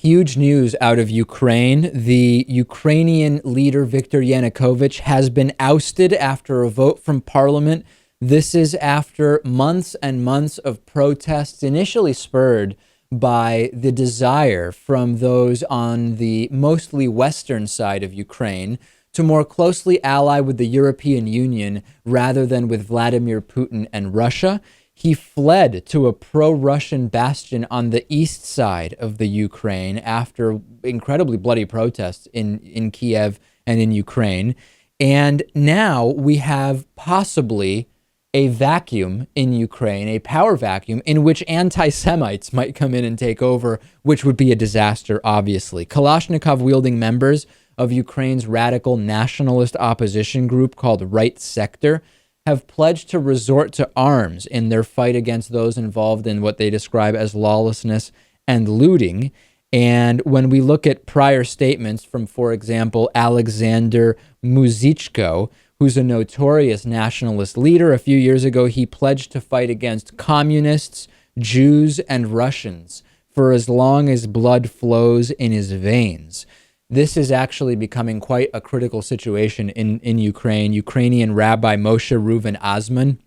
Huge news out of Ukraine. The Ukrainian leader, Viktor Yanukovych, has been ousted after a vote from parliament. This is after months and months of protests, initially spurred by the desire from those on the mostly western side of Ukraine to more closely ally with the European Union rather than with Vladimir Putin and Russia. He fled to a pro-Russian bastion on the east side of the Ukraine after incredibly bloody protests in Kiev and in Ukraine. And now we have possibly a vacuum in Ukraine, a power vacuum in which anti-Semites might come in and take over, which would be a disaster, obviously. Kalashnikov-wielding members of Ukraine's radical nationalist opposition group called Right Sector have pledged to resort to arms in their fight against those involved in what they describe as lawlessness and looting. And when we look at prior statements from, for example, Alexander Muzichko, who's a notorious nationalist leader, a few years ago, he pledged to fight against communists, Jews, and Russians for as long as blood flows in his veins. This is actually becoming quite a critical situation in Ukraine. Ukrainian Rabbi Moshe Reuven Osman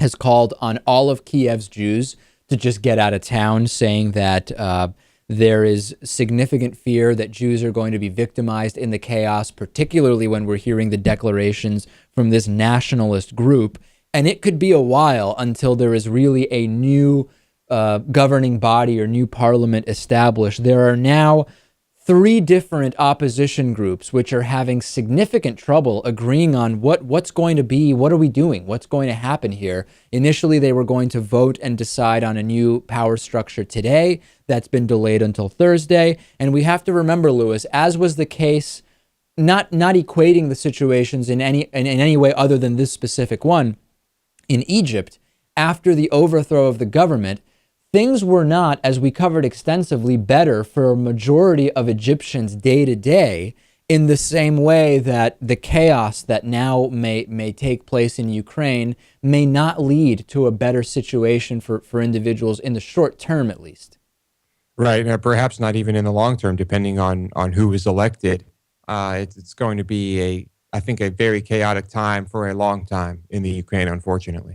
has called on all of Kiev's Jews to just get out of town, saying that there is significant fear that Jews are going to be victimized in the chaos, particularly when we're hearing the declarations from this nationalist group. And it could be a while until there is really a new governing body or new parliament established. There are now 3 different opposition groups which are having significant trouble agreeing on what's going to be, what are we doing, what's going to happen here. Initially, they were going to vote and decide on a new power structure today. That's been delayed until Thursday. And we have to remember, Lewis, as was the case, not equating the situations in any way other than this specific one, in Egypt, after the overthrow of the government, things were not, as we covered extensively, better for a majority of Egyptians day to day, in the same way that the chaos that now may take place in Ukraine may not lead to a better situation for individuals in the short term, at least. Right. Perhaps not even in the long term, depending on who is elected. It's going to be I think, a very chaotic time for a long time in the Ukraine, unfortunately.